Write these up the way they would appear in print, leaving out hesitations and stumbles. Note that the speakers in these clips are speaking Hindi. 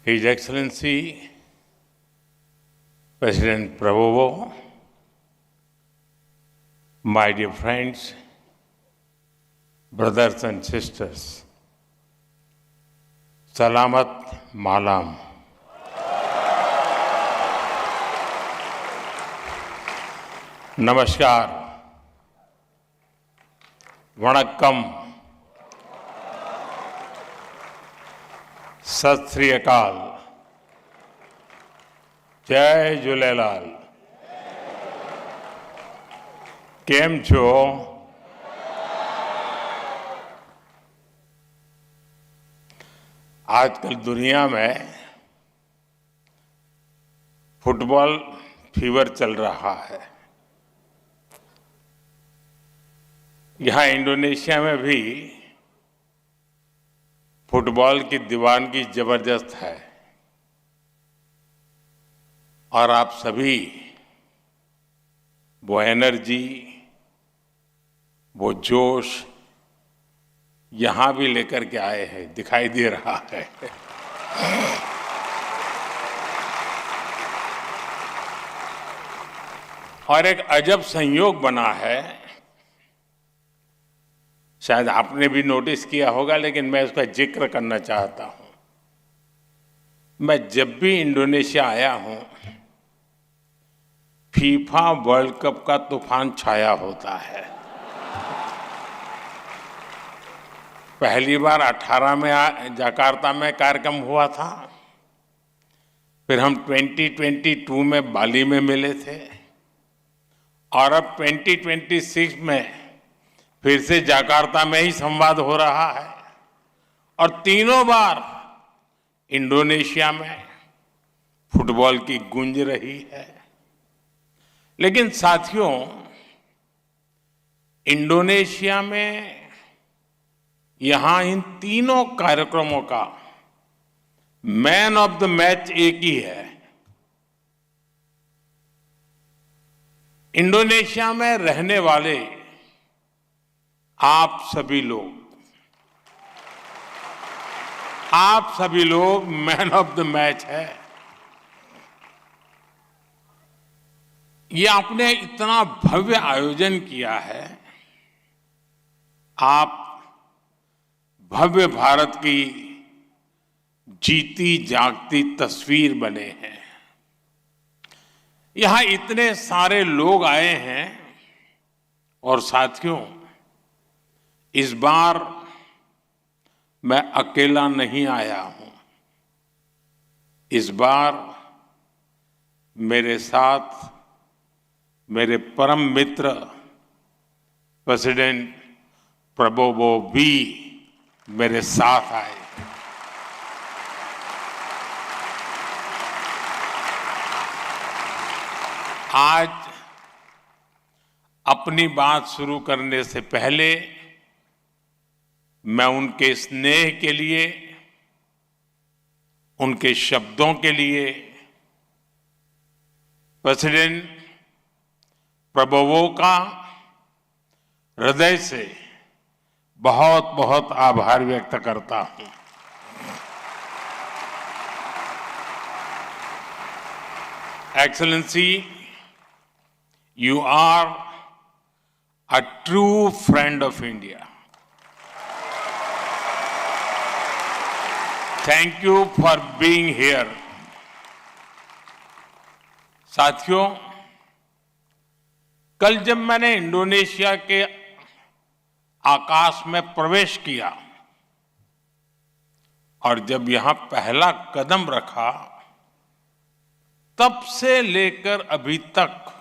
His Excellency President Prabowo, my dear friends, brothers and sisters, Salamat Malam. नमस्कार, वणक्कम, सत श्री अकाल, जय झूलेलाल। केम छो? आजकल दुनिया में फुटबॉल फीवर चल रहा है। यहाँ इंडोनेशिया में भी फुटबॉल की दीवानगी जबरदस्त है और आप सभी वो एनर्जी, वो जोश यहाँ भी लेकर के आए हैं, दिखाई दे रहा है। और एक अजब संयोग बना है, शायद आपने भी नोटिस किया होगा, लेकिन मैं उसका जिक्र करना चाहता हूं। मैं जब भी इंडोनेशिया आया हूं, फीफा वर्ल्ड कप का तूफान छाया होता है। पहली बार 18 में जकार्ता में कार्यक्रम हुआ था, फिर हम 2022 में बाली में मिले थे और अब 2026 में फिर से जकार्ता में ही संवाद हो रहा है और तीनों बार इंडोनेशिया में फुटबॉल की गूंज रही है। लेकिन साथियों, इंडोनेशिया में यहां इन तीनों कार्यक्रमों का मैन ऑफ द मैच एक ही है। इंडोनेशिया में रहने वाले आप सभी लोग मैन ऑफ द मैच है। ये आपने इतना भव्य आयोजन किया है, आप भव्य भारत की जीती जागती तस्वीर बने हैं। यहां इतने सारे लोग आए हैं और साथियों, इस बार मैं अकेला नहीं आया हूं। इस बार मेरे साथ मेरे परम मित्र प्रेसिडेंट प्रबोवो भी मेरे साथ आए। आज अपनी बात शुरू करने से पहले मैं उनके स्नेह के लिए, उनके शब्दों के लिए प्रेसिडेंट प्रबोवो का हृदय से बहुत बहुत आभार व्यक्त करता हूं। Excellency, you are a true friend of India. Thank you for being here. साथियों, कल जब मैंने इंडोनेशिया के आकाश में प्रवेश किया और जब यहां पहला कदम रखा, तब से लेकर अभी तक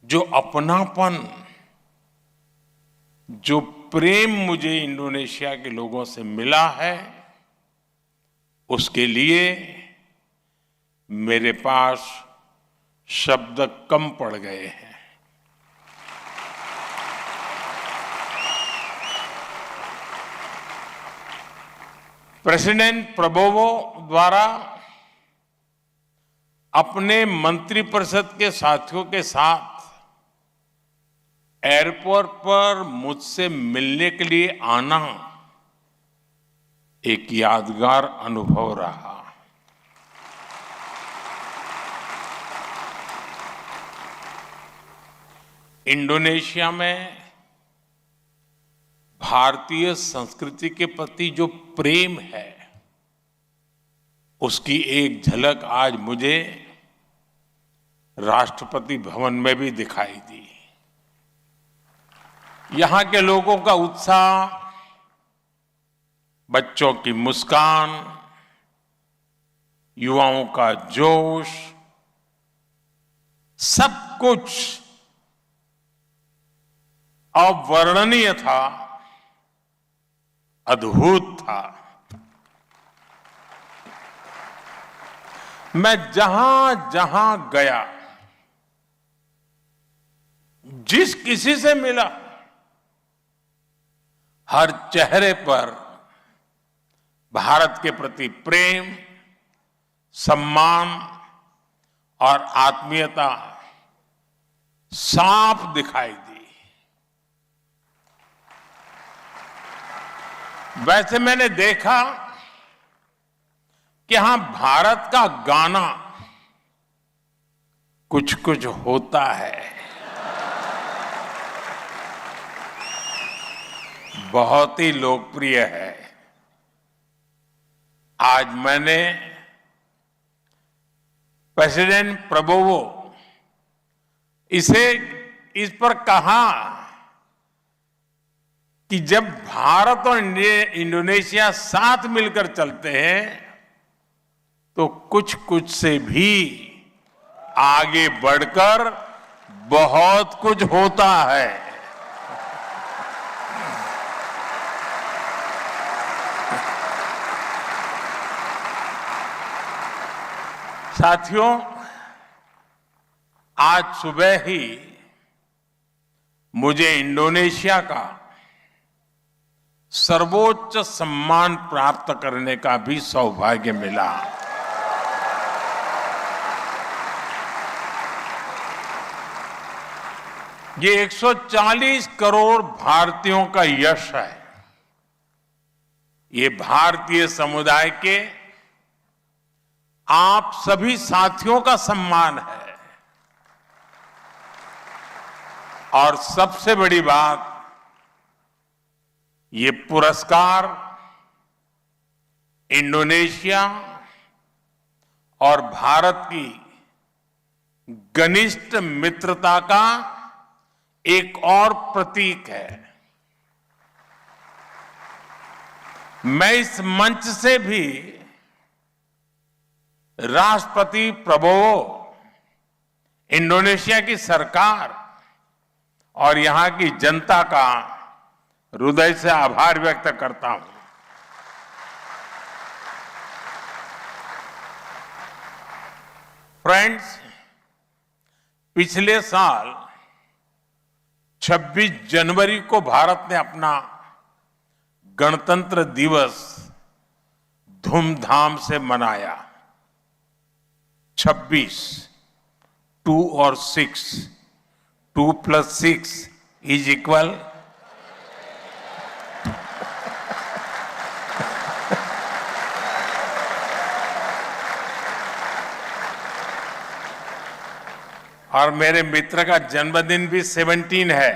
जो अपनापन, जो प्रेम मुझे इंडोनेशिया के लोगों से मिला है, उसके लिए मेरे पास शब्द कम पड़ गए हैं। प्रेसिडेंट प्रबोवो द्वारा अपने मंत्रिपरिषद के साथियों के साथ एयरपोर्ट पर मुझसे मिलने के लिए आना एक यादगार अनुभव रहा। इंडोनेशिया में भारतीय संस्कृति के प्रति जो प्रेम है, उसकी एक झलक आज मुझे राष्ट्रपति भवन में भी दिखाई दी। यहां के लोगों का उत्साह, बच्चों की मुस्कान, युवाओं का जोश, सब कुछ अवर्णनीय था, अद्भुत था। मैं जहां जहां गया, जिस किसी से मिला, हर चेहरे पर भारत के प्रति प्रेम, सम्मान और आत्मीयता साफ दिखाई दी। वैसे मैंने देखा कि यहां भारत का गाना कुछ कुछ होता है, बहुत ही लोकप्रिय है। आज मैंने प्रेसिडेंट प्रबोवो इस पर कहा कि जब भारत और इंडोनेशिया साथ मिलकर चलते हैं तो कुछ कुछ से भी आगे बढ़कर बहुत कुछ होता है। साथियों, आज सुबह ही मुझे इंडोनेशिया का सर्वोच्च सम्मान प्राप्त करने का भी सौभाग्य मिला। ये 140 करोड़ भारतीयों का यश है। ये भारतीय समुदाय के आप सभी साथियों का सम्मान है। और सबसे बड़ी बात, ये पुरस्कार इंडोनेशिया और भारत की घनिष्ठ मित्रता का एक और प्रतीक है। मैं इस मंच से भी राष्ट्रपति प्रबोवो, इंडोनेशिया की सरकार और यहां की जनता का हृदय से आभार व्यक्त करता हूं। फ्रेंड्स, पिछले साल 26 जनवरी को भारत ने अपना गणतंत्र दिवस धूमधाम से मनाया। 26, 2 और 6, 2 + 6 = और मेरे मित्र का जन्मदिन भी 17 है,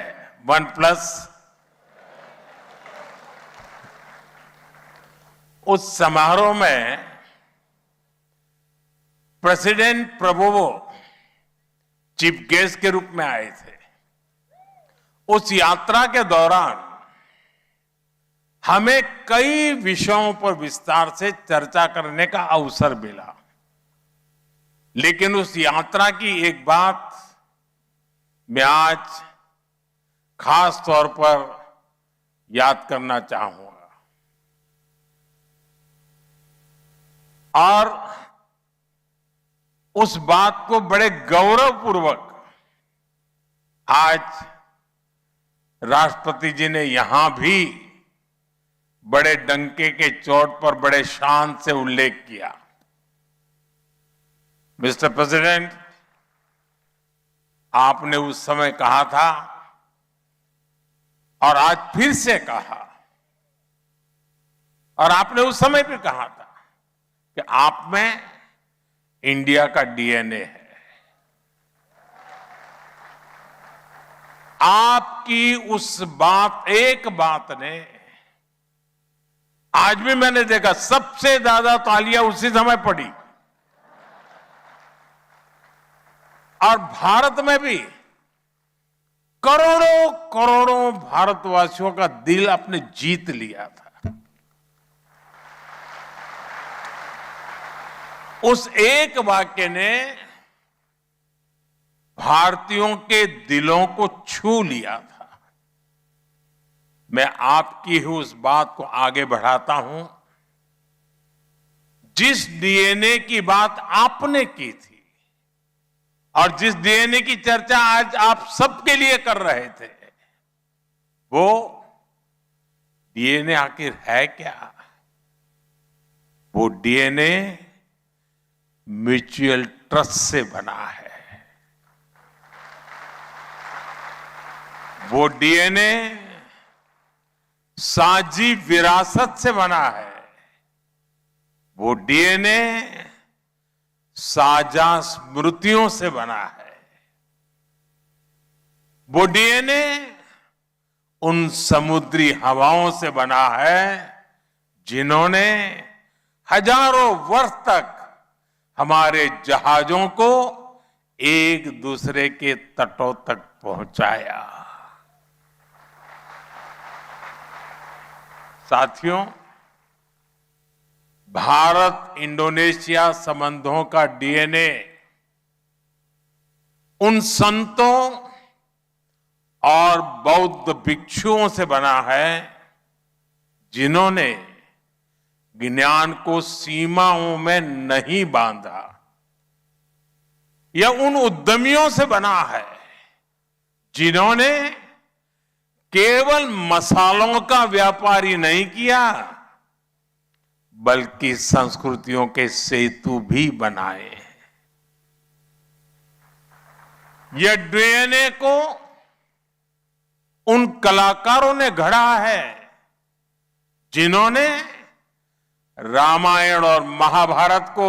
1+। उस समारोह में प्रेसिडेंट प्रबोवो चीफ गेस्ट के रूप में आए थे। उस यात्रा के दौरान हमें कई विषयों पर विस्तार से चर्चा करने का अवसर मिला, लेकिन उस यात्रा की एक बात मैं आज खास तौर पर याद करना चाहूंगा। और उस बात को बड़े गौरवपूर्वक आज राष्ट्रपति जी ने यहां भी बड़े डंके के चोट पर बड़े शान से उल्लेख किया। मिस्टर प्रेसिडेंट, आपने उस समय कहा था और आज फिर से कहा और आपने उस समय भी कहा था कि आप में इंडिया का डीएनए है। आपकी उस बात, एक बात ने, आज भी मैंने देखा सबसे ज्यादा तालियां उसी समय पड़ी। और भारत में भी करोड़ों करोड़ों भारतवासियों का दिल आपने जीत लिया था। उस एक वाक्य ने भारतीयों के दिलों को छू लिया था। मैं आपकी ही उस बात को आगे बढ़ाता हूं, जिस डीएनए की बात आपने की थी और जिस डीएनए की चर्चा आज आप सबके लिए कर रहे थे, वो डीएनए आखिर है क्या? वो डीएनए म्यूचुअल ट्रस्ट से बना है। वो डीएनए साझी विरासत से बना है। वो डीएनए साझा स्मृतियों से बना है। वो डीएनए उन समुद्री हवाओं से बना है जिन्होंने हजारों वर्ष तक हमारे जहाजों को एक दूसरे के तटों तक पहुंचाया। साथियों, भारत इंडोनेशिया संबंधों का डीएनए उन संतों और बौद्ध भिक्षुओं से बना है जिन्होंने ज्ञान को सीमाओं में नहीं बांधा। यह उन उद्यमियों से बना है जिन्होंने केवल मसालों का व्यापारी नहीं किया, बल्कि संस्कृतियों के सेतु भी बनाए। यह डीएनए को उन कलाकारों ने गढ़ा है जिन्होंने रामायण और महाभारत को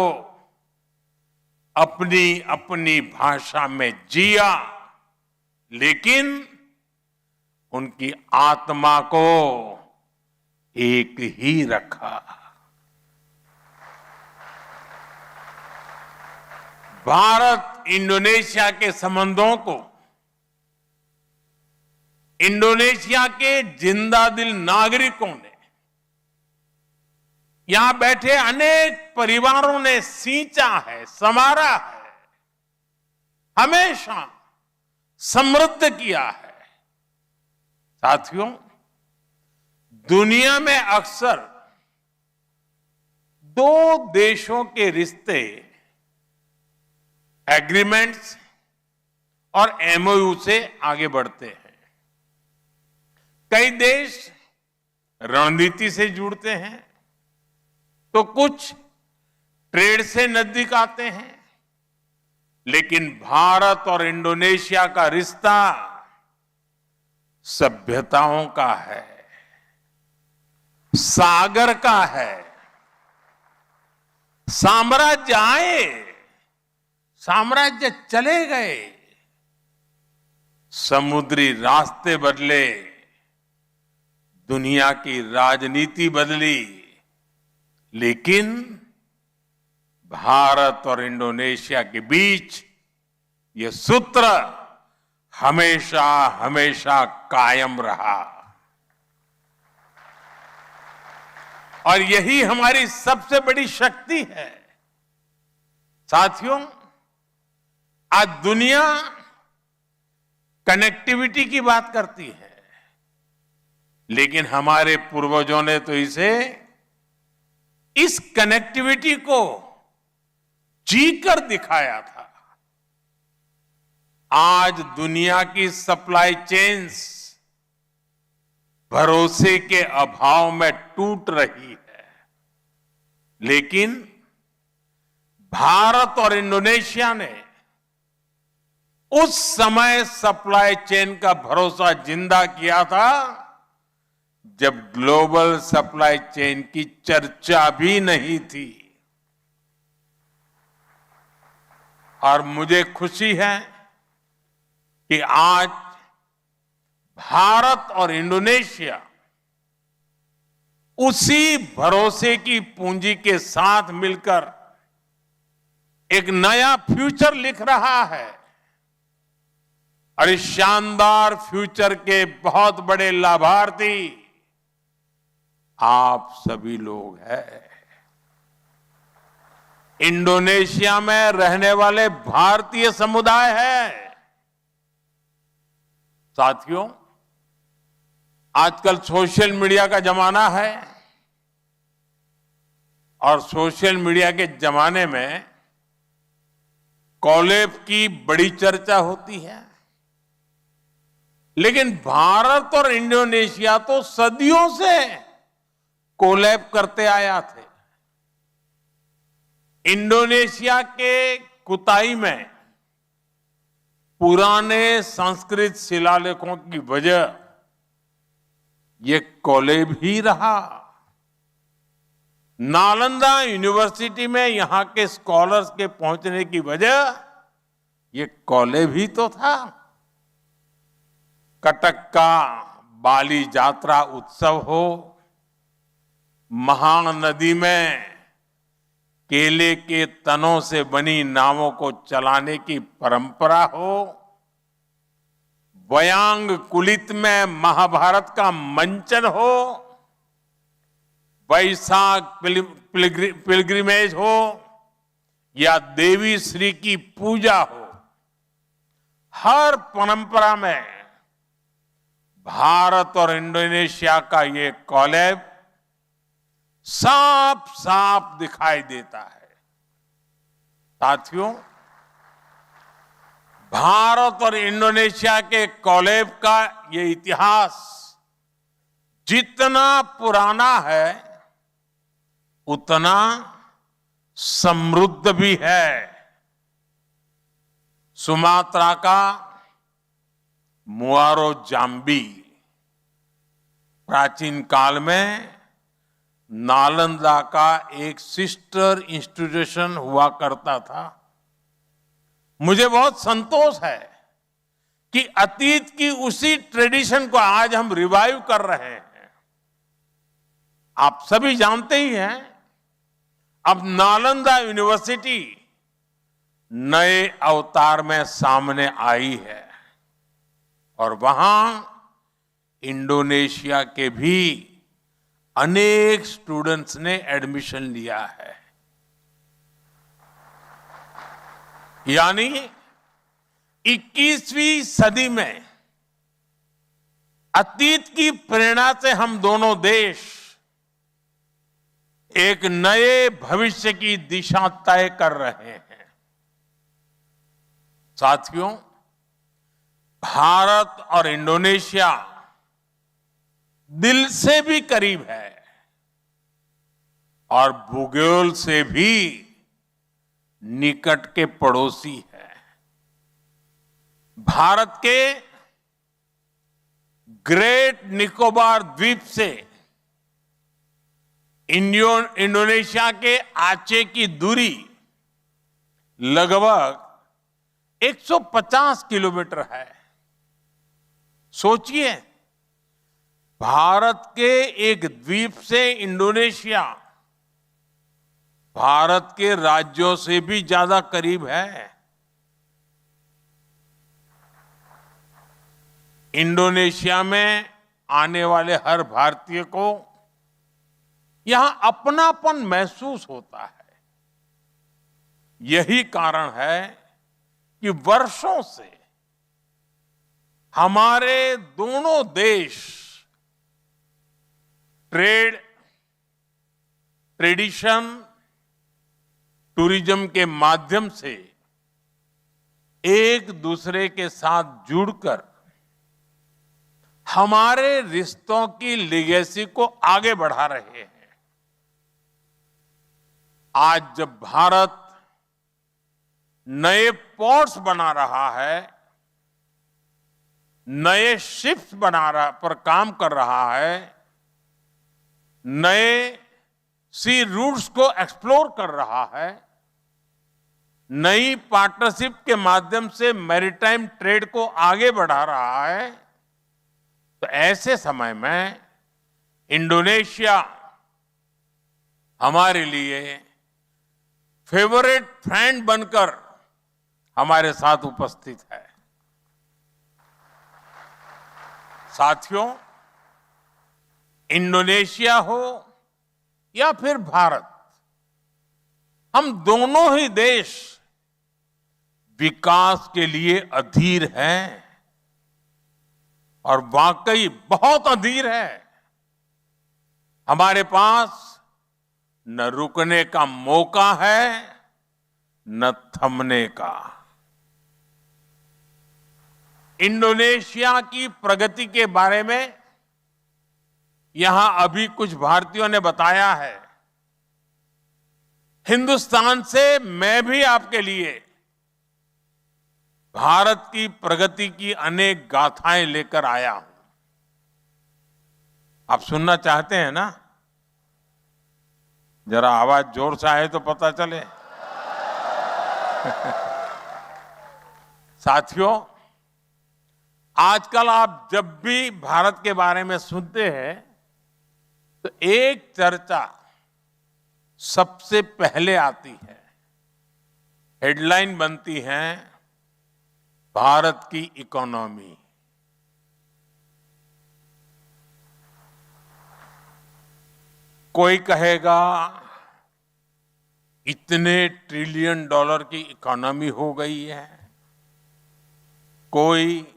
अपनी अपनी भाषा में जिया, लेकिन उनकी आत्मा को एक ही रखा। भारत इंडोनेशिया के संबंधों को इंडोनेशिया के जिंदा दिल नागरिकों ने, यहां बैठे अनेक परिवारों ने सींचा है, संवारा है, हमेशा समृद्ध किया है। साथियों, दुनिया में अक्सर दो देशों के रिश्ते एग्रीमेंट्स और एमओयू से आगे बढ़ते हैं। कई देश रणनीति से जुड़ते हैं तो कुछ ट्रेड से नजदीक आते हैं, लेकिन भारत और इंडोनेशिया का रिश्ता सभ्यताओं का है, सागर का है। साम्राज्य आए, साम्राज्य चले गए, समुद्री रास्ते बदले, दुनिया की राजनीति बदली, लेकिन भारत और इंडोनेशिया के बीच ये सूत्र हमेशा हमेशा कायम रहा। और यही हमारी सबसे बड़ी शक्ति है। साथियों, आज दुनिया कनेक्टिविटी की बात करती है, लेकिन हमारे पूर्वजों ने तो इस कनेक्टिविटी को जीकर दिखाया था। आज दुनिया की सप्लाई चेन्स भरोसे के अभाव में टूट रही है, लेकिन भारत और इंडोनेशिया ने उस समय सप्लाई चेन का भरोसा जिंदा किया था जब ग्लोबल सप्लाई चेन की चर्चा भी नहीं थी। और मुझे खुशी है कि आज भारत और इंडोनेशिया उसी भरोसे की पूंजी के साथ मिलकर एक नया फ्यूचर लिख रहा है। और इस शानदार फ्यूचर के बहुत बड़े लाभार्थी आप सभी लोग हैं। इंडोनेशिया में रहने वाले भारतीय समुदाय है। साथियों, आजकल सोशल मीडिया का जमाना है और सोशल मीडिया के जमाने में कोलैब की बड़ी चर्चा होती है। लेकिन भारत और इंडोनेशिया तो सदियों से कोलैब करते आया थे। इंडोनेशिया के कुताई में पुराने संस्कृत शिलालेखों की वजह ये कोलैब ही रहा। नालंदा यूनिवर्सिटी में यहां के स्कॉलर्स के पहुंचने की वजह ये कोलैब ही तो था। कटक का बाली यात्रा उत्सव हो, महानदी में केले के तनों से बनी नावों को चलाने की परंपरा हो, वयांग कुलित में महाभारत का मंचन हो, वैशाख पिलग्रिमेज हो या देवी श्री की पूजा हो, हर परंपरा में भारत और इंडोनेशिया का ये कोलैब साफ साफ दिखाई देता है। साथियों, भारत और इंडोनेशिया के कोलैब का ये इतिहास जितना पुराना है उतना समृद्ध भी है। सुमात्रा का मुआरो जाम्बी प्राचीन काल में नालंदा का एक सिस्टर इंस्टीट्यूशन हुआ करता था। मुझे बहुत संतोष है कि अतीत की उसी ट्रेडिशन को आज हम रिवाइव कर रहे हैं। आप सभी जानते ही हैं, अब नालंदा यूनिवर्सिटी नए अवतार में सामने आई है और वहां इंडोनेशिया के भी अनेक स्टूडेंट्स ने एडमिशन लिया है। यानी 21वीं सदी में अतीत की प्रेरणा से हम दोनों देश एक नए भविष्य की दिशा तय कर रहे हैं। साथियों, भारत और इंडोनेशिया दिल से भी करीब है और भूगोल से भी निकट के पड़ोसी है। भारत के ग्रेट निकोबार द्वीप से इंडोनेशिया के आचे की दूरी लगभग 150 किलोमीटर है। सोचिए, भारत के एक द्वीप से इंडोनेशिया भारत के राज्यों से भी ज्यादा करीब है। इंडोनेशिया में आने वाले हर भारतीय को यहां अपनापन महसूस होता है। यही कारण है कि वर्षों से हमारे दोनों देश ट्रेडिशन, टूरिज्म के माध्यम से एक दूसरे के साथ जुड़कर हमारे रिश्तों की लीगेसी को आगे बढ़ा रहे हैं। आज जब भारत नए पोर्ट्स बना रहा है, नए शिप्स पर काम कर रहा है, नए सी रूट्स को एक्सप्लोर कर रहा है, नई पार्टनरशिप के माध्यम से मैरीटाइम ट्रेड को आगे बढ़ा रहा है। तो ऐसे समय में इंडोनेशिया हमारे लिए फेवरेट फ्रेंड बनकर हमारे साथ उपस्थित है। साथियों, इंडोनेशिया हो या फिर भारत, हम दोनों ही देश विकास के लिए अधीर हैं और वाकई बहुत अधीर है। हमारे पास न रुकने का मौका है न थमने का। इंडोनेशिया की प्रगति के बारे में यहां अभी कुछ भारतीयों ने बताया है। हिंदुस्तान से मैं भी आपके लिए भारत की प्रगति की अनेक गाथाएं लेकर आया हूं। आप सुनना चाहते हैं ना? जरा आवाज जोर से आए तो पता चले। साथियों, आजकल आप जब भी भारत के बारे में सुनते हैं तो एक चर्चा सबसे पहले आती है, हेडलाइन बनती है, भारत की इकोनॉमी। कोई कहेगा इतने ट्रिलियन डॉलर की इकोनॉमी हो गई है, कोई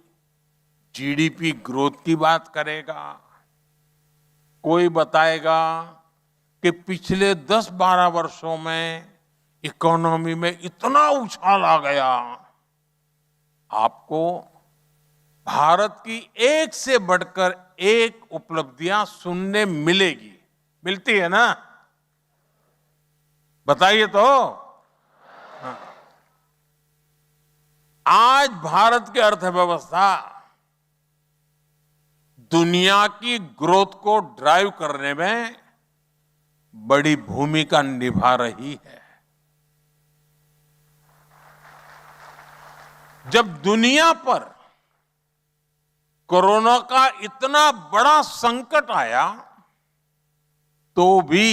जीडीपी ग्रोथ की बात करेगा, कोई बताएगा कि पिछले 10-12 वर्षों में इकोनॉमी में इतना उछाल आ गया। आपको भारत की एक से बढ़कर एक उपलब्धियां सुनने मिलेगी, मिलती है ना? बताइए तो। हाँ। आज भारत की अर्थव्यवस्था दुनिया की ग्रोथ को ड्राइव करने में बड़ी भूमिका निभा रही है। जब दुनिया पर कोरोना का इतना बड़ा संकट आया तो भी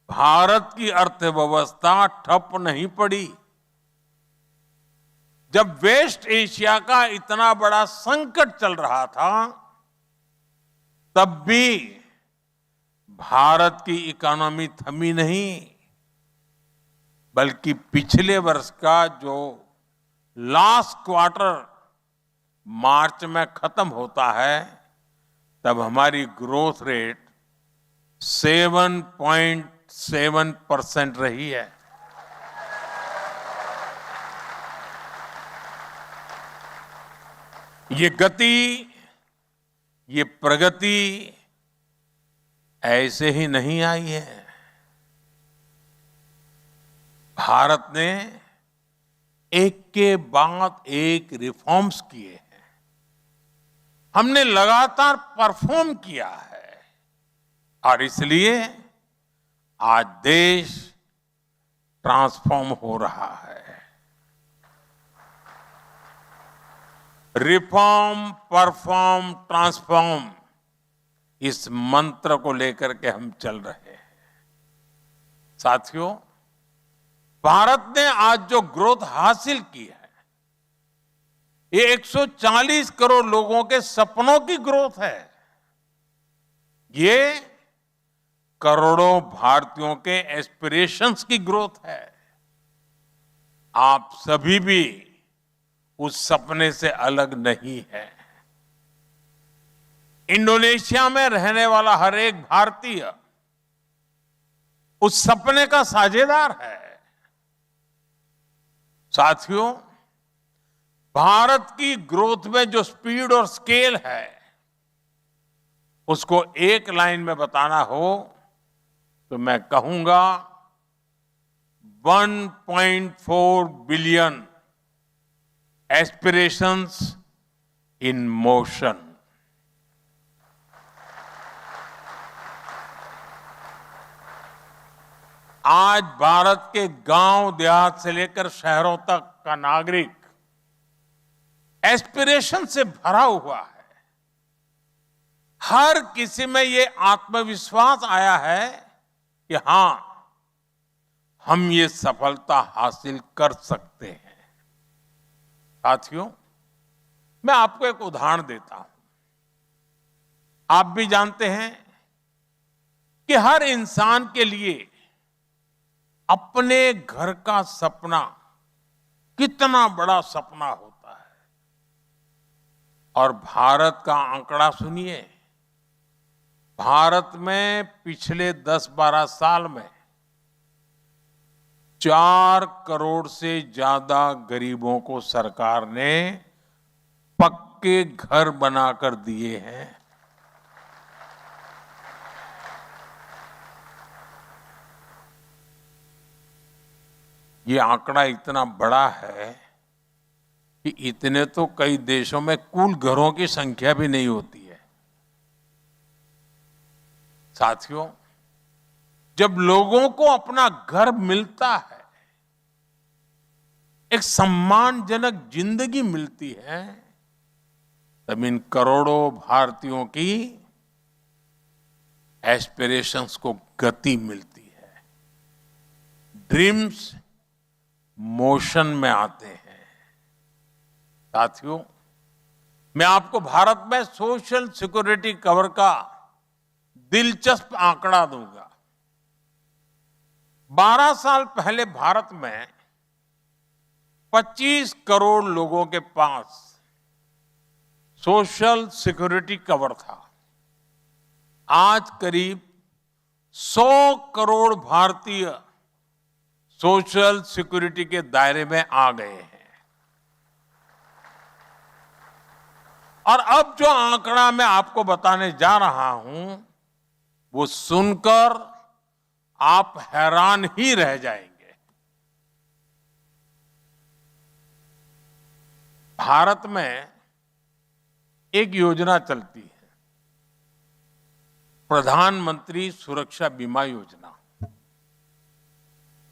भारत की अर्थव्यवस्था ठप नहीं पड़ी। जब वेस्ट एशिया का इतना बड़ा संकट चल रहा था तब भी भारत की इकोनॉमी थमी नहीं, बल्कि पिछले वर्ष का जो लास्ट क्वार्टर मार्च में खत्म होता है तब हमारी ग्रोथ रेट 7.7% रही है। ये गति, ये प्रगति ऐसे ही नहीं आई है। भारत ने एक के बाद एक रिफॉर्म्स किए हैं, हमने लगातार परफॉर्म किया है और इसलिए आज देश ट्रांसफॉर्म हो रहा है। रिफॉर्म, परफॉर्म, ट्रांसफॉर्म, इस मंत्र को लेकर के हम चल रहे हैं। साथियों, भारत ने आज जो ग्रोथ हासिल की है, ये 140 करोड़ लोगों के सपनों की ग्रोथ है। ये करोड़ों भारतीयों के एस्पिरेशंस की ग्रोथ है। आप सभी भी उस सपने से अलग नहीं है। इंडोनेशिया में रहने वाला हर एक भारतीय उस सपने का साझेदार है। साथियों, भारत की ग्रोथ में जो स्पीड और स्केल है, उसको एक लाइन में बताना हो तो मैं कहूंगा 1.4 बिलियन एस्पिरेशंस इन मोशन। आज भारत के गांव देहात से लेकर शहरों तक का नागरिक एस्पिरेशन से भरा हुआ है। हर किसी में ये आत्मविश्वास आया है कि हां, हम ये सफलता हासिल कर सकते हैं। साथियों, मैं आपको एक उदाहरण देता हूं। आप भी जानते हैं कि हर इंसान के लिए अपने घर का सपना कितना बड़ा सपना होता है। और भारत का आंकड़ा सुनिए। भारत में पिछले 10-12 साल में 4 करोड़ से ज्यादा गरीबों को सरकार ने पक्के घर बनाकर दिए हैं। ये आंकड़ा इतना बड़ा है कि इतने तो कई देशों में कुल घरों की संख्या भी नहीं होती है। साथियों, जब लोगों को अपना घर मिलता है, एक सम्मानजनक जिंदगी मिलती है, तब इन करोड़ों भारतीयों की एस्पिरेशंस को गति मिलती है। ड्रीम्स मोशन में आते हैं। साथियों, मैं आपको भारत में सोशल सिक्योरिटी कवर का दिलचस्प आंकड़ा दूंगा। 12 साल पहले भारत में 25 करोड़ लोगों के पास सोशल सिक्योरिटी कवर था। आज करीब 100 करोड़ भारतीय सोशल सिक्योरिटी के दायरे में आ गए हैं। और अब जो आंकड़ा मैं आपको बताने जा रहा हूं, वो सुनकर आप हैरान ही रह जाएंगे। भारत में एक योजना चलती है, प्रधानमंत्री सुरक्षा बीमा योजना।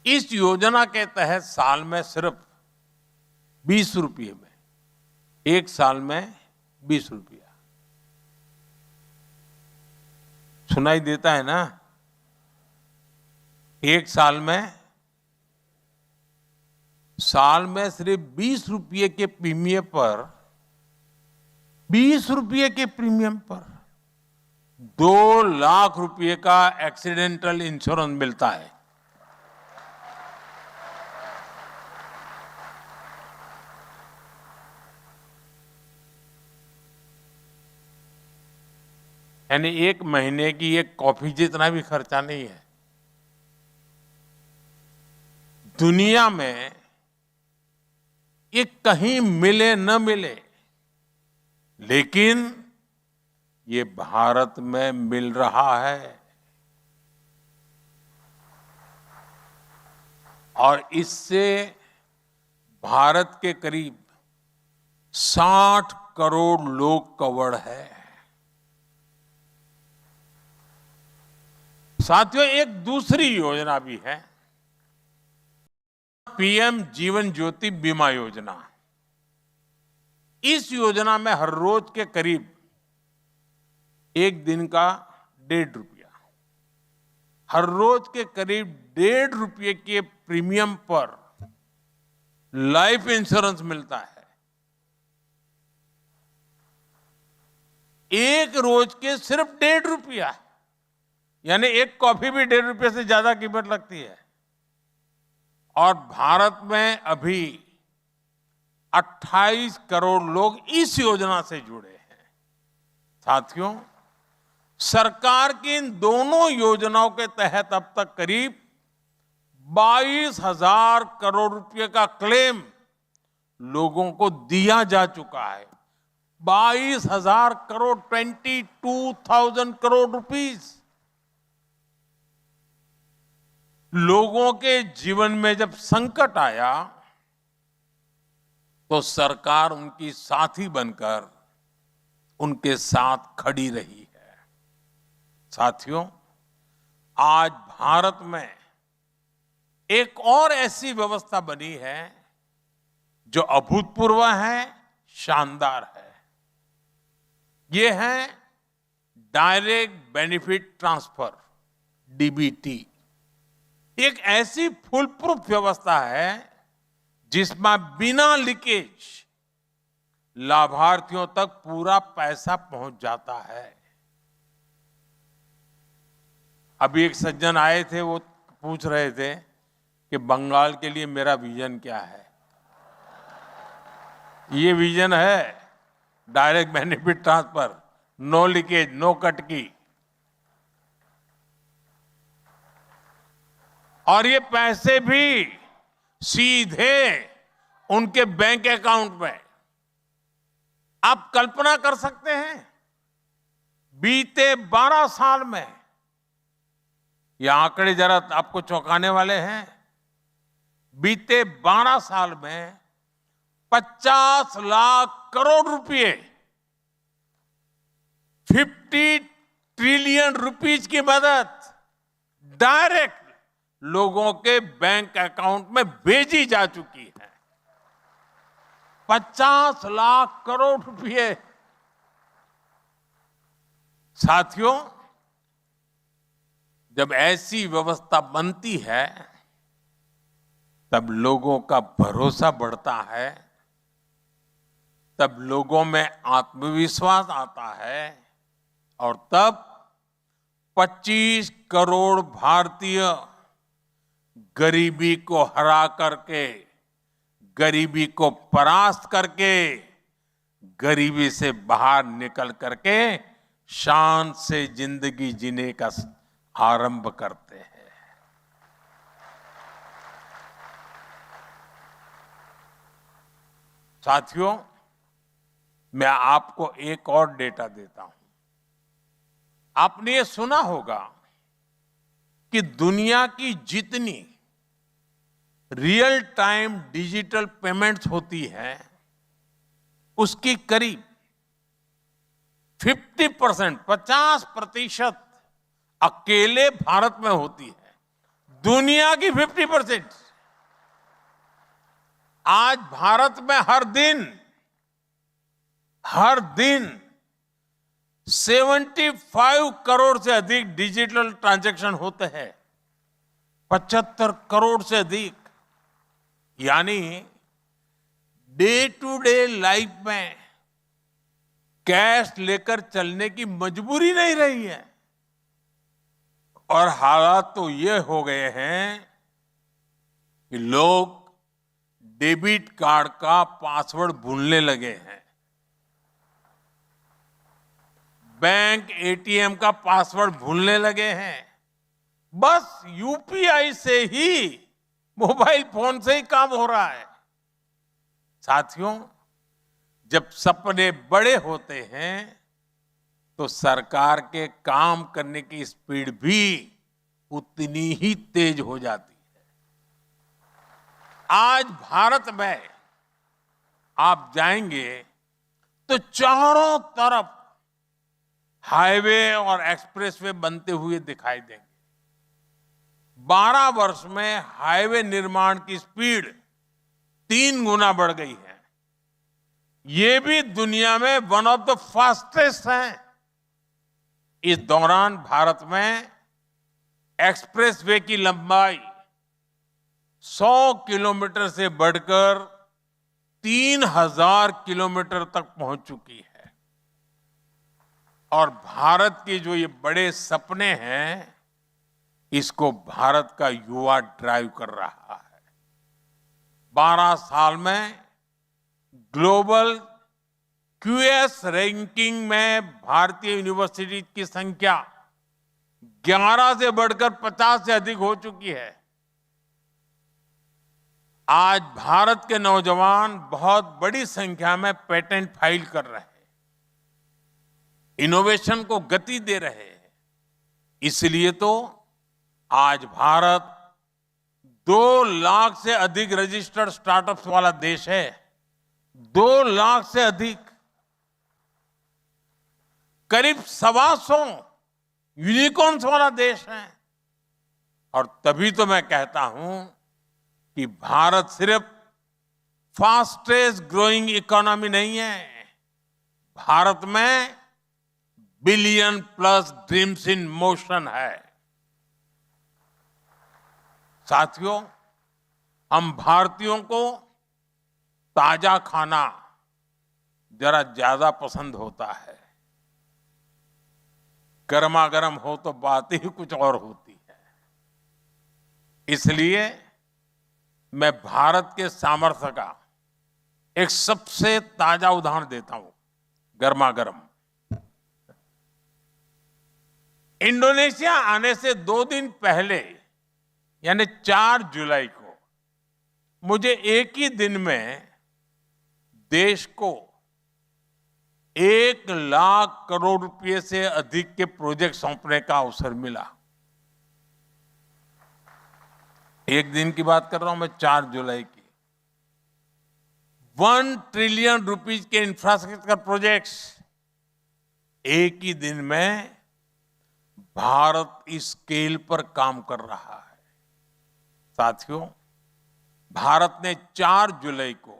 इस योजना के तहत साल में सिर्फ 20 रुपये में, एक साल में 20 रुपया सुनाई देता है ना? एक साल में सिर्फ 20 रुपये के प्रीमियम पर 2 लाख रुपए का एक्सीडेंटल इंश्योरेंस मिलता है। यानी एक महीने की एक कॉफी जितना भी खर्चा नहीं है। दुनिया में ये कहीं मिले न मिले, लेकिन ये भारत में मिल रहा है। और इससे भारत के करीब 60 करोड़ लोग कवर्ड है। साथियों, एक दूसरी योजना भी है, पीएम जीवन ज्योति बीमा योजना। इस योजना में हर रोज के करीब एक दिन का 1.5 रुपया, हर रोज के करीब 1.5 रुपये के प्रीमियम पर लाइफ इंश्योरेंस मिलता है। एक रोज के सिर्फ 1.5 रुपया, यानी एक कॉफी भी 1.5 रुपये से ज्यादा कीमत लगती है। और भारत में अभी 28 करोड़ लोग इस योजना से जुड़े हैं। साथियों, सरकार की इन दोनों योजनाओं के तहत अब तक करीब 22,000 करोड़ रुपए का क्लेम लोगों को दिया जा चुका है। 22,000 करोड़, 22,000 करोड़ रुपीस। लोगों के जीवन में जब संकट आया तो सरकार उनकी साथी बनकर उनके साथ खड़ी रही है। साथियों, आज भारत में एक और ऐसी व्यवस्था बनी है जो अभूतपूर्व है, शानदार है। ये है डायरेक्ट बेनिफिट ट्रांसफर, डीबीटी। एक ऐसी फुल प्रूफ व्यवस्था है जिसमें बिना लीकेज लाभार्थियों तक पूरा पैसा पहुंच जाता है। अभी एक सज्जन आए थे, वो पूछ रहे थे कि बंगाल के लिए मेरा विजन क्या है। ये विजन है direct benefit transfer, no leakage, no cut की। और ये पैसे भी सीधे उनके बैंक अकाउंट में। आप कल्पना कर सकते हैं, बीते 12 साल में, ये आंकड़े जरा आपको चौंकाने वाले हैं, बीते 12 साल में 50 लाख करोड़ रुपए, 50 ट्रिलियन रुपीज की मदद डायरेक्ट लोगों के बैंक अकाउंट में भेजी जा चुकी है। 50 लाख करोड़ रुपए। साथियों, जब ऐसी व्यवस्था बनती है तब लोगों का भरोसा बढ़ता है, तब लोगों में आत्मविश्वास आता है, और तब 25 करोड़ भारतीय गरीबी को हरा करके, गरीबी को परास्त करके, गरीबी से बाहर निकल करके शान से जिंदगी जीने का आरंभ करते हैं। साथियों, मैं आपको एक और डेटा देता हूं। आपने ये सुना होगा कि दुनिया की जितनी रियल टाइम डिजिटल पेमेंट्स होती है, उसकी करीब 50% अकेले भारत में होती है। दुनिया की 50%। आज भारत में हर दिन 75 करोड़ से अधिक डिजिटल ट्रांजैक्शन होते हैं। 75 करोड़ से अधिक। यानी डे टू डे लाइफ में कैश लेकर चलने की मजबूरी नहीं रही है। और हालात तो ये हो गए हैं कि लोग डेबिट कार्ड का पासवर्ड भूलने लगे हैं, बैंक एटीएम का पासवर्ड भूलने लगे हैं। बस यूपीआई से ही, मोबाइल फोन से ही काम हो रहा है। साथियों, जब सपने बड़े होते हैं तो सरकार के काम करने की स्पीड भी उतनी ही तेज हो जाती है। आज भारत में आप जाएंगे तो चारों तरफ हाईवे और एक्सप्रेसवे बनते हुए दिखाई देंगे। 12 वर्ष में हाईवे निर्माण की स्पीड 3 गुना बढ़ गई है। ये भी दुनिया में वन ऑफ द फास्टेस्ट है। इस दौरान भारत में एक्सप्रेसवे की लंबाई 100 किलोमीटर से बढ़कर 3000 किलोमीटर तक पहुंच चुकी है। और भारत के जो ये बड़े सपने हैं, इसको भारत का युवा ड्राइव कर रहा है। 12 साल में ग्लोबल क्यूएस रैंकिंग में भारतीय यूनिवर्सिटी की संख्या 11 से बढ़कर 50 से अधिक हो चुकी है। आज भारत के नौजवान बहुत बड़ी संख्या में पेटेंट फाइल कर रहे हैं, इनोवेशन को गति दे रहे हैं। इसलिए तो आज भारत 2 लाख से अधिक रजिस्टर्ड स्टार्टअप्स वाला देश है। 2 लाख से अधिक, करीब 125 यूनिकॉर्न्स वाला देश है। और तभी तो मैं कहता हूं कि भारत सिर्फ फास्टेस्ट ग्रोइंग इकोनॉमी नहीं है, भारत में billion plus dreams in motion है। साथियों, हम भारतीयों को ताजा खाना जरा ज्यादा पसंद होता है। गर्मा गर्म हो तो बात ही कुछ और होती है। इसलिए मैं भारत के सामर्थ्य का एक सबसे ताजा उदाहरण देता हूं, गर्मा गर्म। इंडोनेशिया आने से 2 दिन पहले यानी 4 जुलाई को मुझे एक ही दिन में देश को 1 लाख करोड़ रुपए से अधिक के प्रोजेक्ट सौंपने का अवसर मिला। एक दिन की बात कर रहा हूं मैं, 4 जुलाई की। 1 ट्रिलियन रुपीज के इंफ्रास्ट्रक्चर प्रोजेक्ट्स एक ही दिन में भारत इस स्केल पर काम कर रहा है। साथियों, भारत ने 4 जुलाई को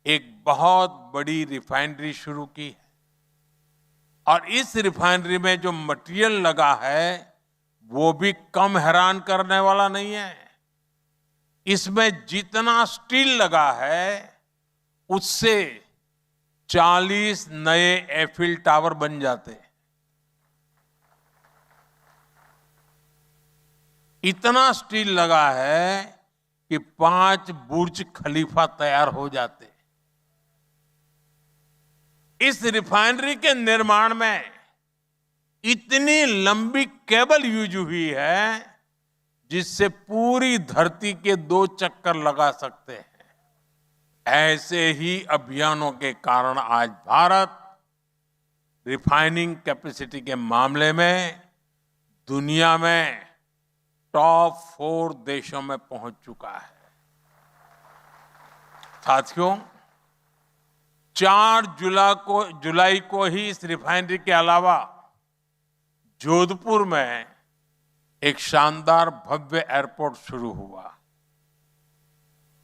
एक बहुत बड़ी रिफाइनरी शुरू की है और इस रिफाइनरी में जो मटेरियल लगा है वो भी कम हैरान करने वाला नहीं है। इसमें जितना स्टील लगा है उससे 40 नए एफिल टावर बन जाते हैं। इतना स्टील लगा है कि 5 बुर्ज खलीफा तैयार हो जाते। इस रिफाइनरी के निर्माण में इतनी लंबी केबल यूज हुई है जिससे पूरी धरती के 2 चक्कर लगा सकते हैं। ऐसे ही अभियानों के कारण आज भारत रिफाइनिंग कैपेसिटी के मामले में दुनिया में टॉप 4 देशों में पहुंच चुका है। साथियों, 4 जुलाई को ही इस रिफाइनरी के अलावा जोधपुर में एक शानदार भव्य एयरपोर्ट शुरू हुआ।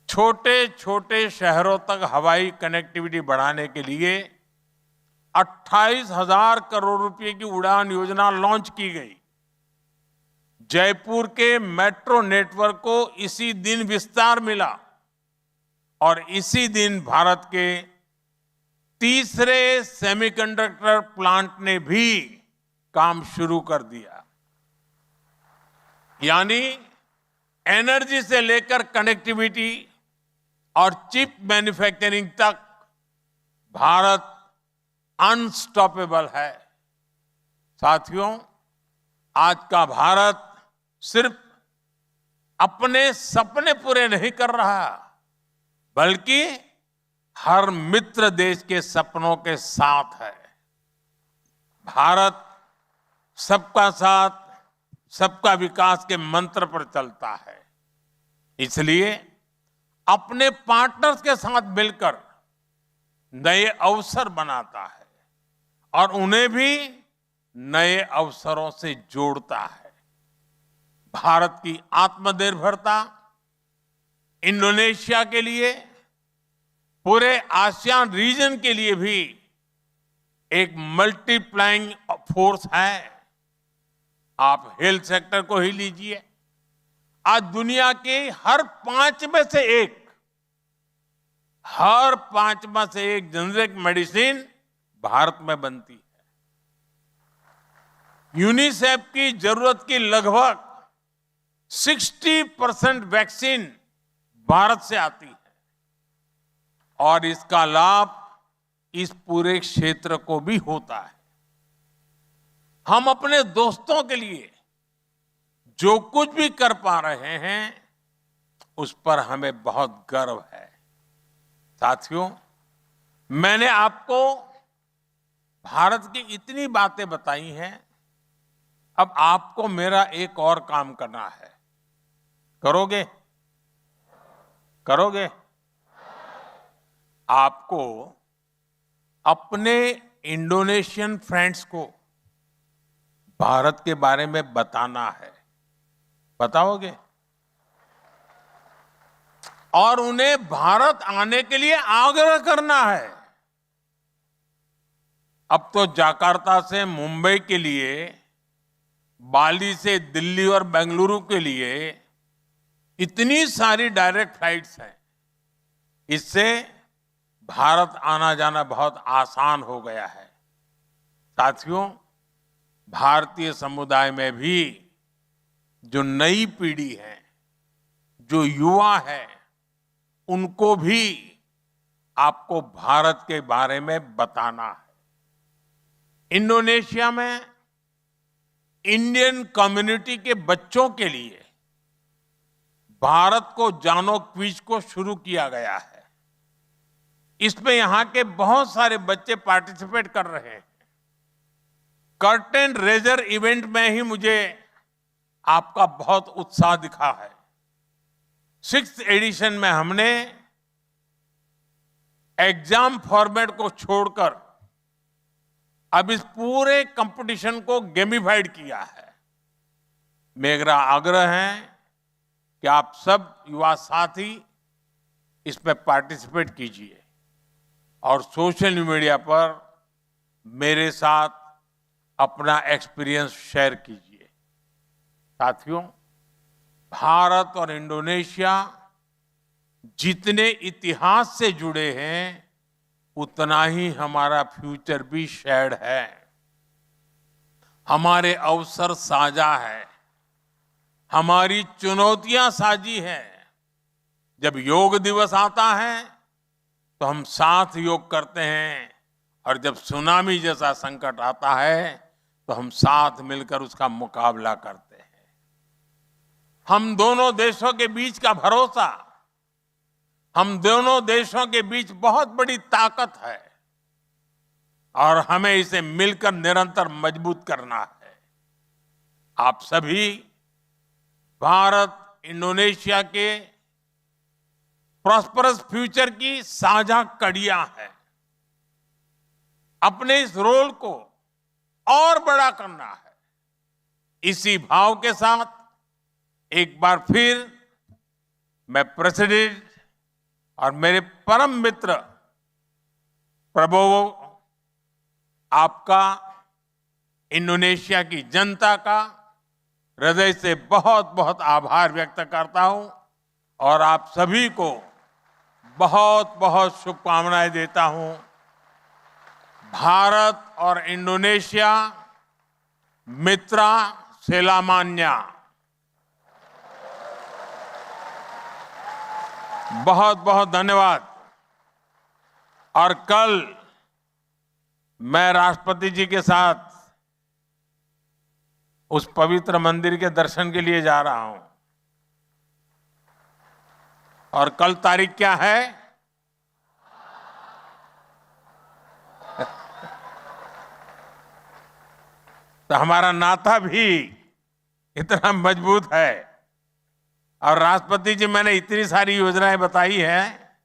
छोटे छोटे शहरों तक हवाई कनेक्टिविटी बढ़ाने के लिए 28,000 करोड़ रुपए की उड़ान योजना लॉन्च की गई। जयपुर के मेट्रो नेटवर्क को इसी दिन विस्तार मिला और इसी दिन भारत के तीसरे सेमीकंडक्टर प्लांट ने भी काम शुरू कर दिया। यानी एनर्जी से लेकर कनेक्टिविटी और चिप मैन्युफैक्चरिंग तक भारत अनस्टॉपेबल है। साथियों, आज का भारत सिर्फ अपने सपने पूरे नहीं कर रहा, बल्कि हर मित्र देश के सपनों के साथ है। भारत सबका साथ, सबका विकास के मंत्र पर चलता है। इसलिए अपने पार्टनर्स के साथ मिलकर नए अवसर बनाता है और उन्हें भी नए अवसरों से जोड़ता है। भारत की आत्मनिर्भरता इंडोनेशिया के लिए, पूरे आसियान रीजन के लिए भी एक मल्टीप्लाइंग फोर्स है। आप हेल्थ सेक्टर को ही लीजिए, आज दुनिया के हर 5 में से एक जेनरिक मेडिसिन भारत में बनती है। यूनिसेफ की जरूरत की लगभग 60% वैक्सीन भारत से आती है और इसका लाभ इस पूरे क्षेत्र को भी होता है। हम अपने दोस्तों के लिए जो कुछ भी कर पा रहे हैं उस पर हमें बहुत गर्व है। साथियों, मैंने आपको भारत की इतनी बातें बताई हैं, अब आपको मेरा एक और काम करना है। करोगे? करोगे? आपको अपने इंडोनेशियन फ्रेंड्स को भारत के बारे में बताना है। बताओगे? और उन्हें भारत आने के लिए आग्रह करना है। अब तो जाकार्ता से मुंबई के लिए, बाली से दिल्ली और बेंगलुरु के लिए इतनी सारी डायरेक्ट फ्लाइट्स हैं, इससे भारत आना जाना बहुत आसान हो गया है। साथियों, भारतीय समुदाय में भी जो नई पीढ़ी है, जो युवा है, उनको भी आपको भारत के बारे में बताना है। इंडोनेशिया में इंडियन कम्युनिटी के बच्चों के लिए भारत को जानो क्विज को शुरू किया गया है। इसमें यहां के बहुत सारे बच्चे पार्टिसिपेट कर रहे हैं। कर्टेन रेजर इवेंट में ही मुझे आपका बहुत उत्साह दिखा है। 6th एडिशन में हमने एग्जाम फॉर्मेट को छोड़कर अब इस पूरे कंपटीशन को गेमिफाइड किया है। मेरा आग्रह है कि आप सब युवा साथी इसमें पार्टिसिपेट कीजिए और सोशल मीडिया पर मेरे साथ अपना एक्सपीरियंस शेयर कीजिए। साथियों, भारत और इंडोनेशिया जितने इतिहास से जुड़े हैं, उतना ही हमारा फ्यूचर भी शेयर्ड है। हमारे अवसर साझा है, हमारी चुनौतियां साझी है। जब योग दिवस आता है तो हम साथ योग करते हैं, और जब सुनामी जैसा संकट आता है तो हम साथ मिलकर उसका मुकाबला करते हैं। हम दोनों देशों के बीच का भरोसा, हम दोनों देशों के बीच बहुत बड़ी ताकत है, और हमें इसे मिलकर निरंतर मजबूत करना है। आप सभी भारत इंडोनेशिया के प्रॉस्परस फ्यूचर की साझा कड़ियां हैं। अपने इस रोल को और बड़ा करना है। इसी भाव के साथ एक बार फिर मैं प्रेसिडेंट और मेरे परम मित्र प्रबोवो, आपका, इंडोनेशिया की जनता का हृदय से बहुत बहुत आभार व्यक्त करता हूं, और आप सभी को बहुत बहुत शुभकामनाएं देता हूं। भारत और इंडोनेशिया मित्रा सेलामान्या। बहुत बहुत धन्यवाद। और कल मैं राष्ट्रपति जी के साथ उस पवित्र मंदिर के दर्शन के लिए जा रहा हूं। और कल तारीख क्या है? तो हमारा नाता भी इतना मजबूत है। और राष्ट्रपति जी, मैंने इतनी सारी योजनाएं बताई हैं,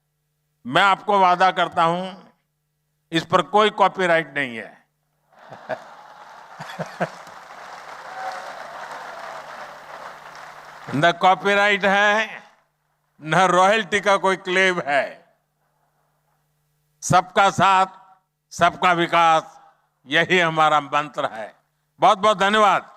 मैं आपको वादा करता हूं इस पर कोई कॉपीराइट नहीं है। न कॉपीराइट है, न रॉयल्टी का कोई क्लेम है। सबका साथ, सबका विकास, यही हमारा मंत्र है। बहुत बहुत धन्यवाद।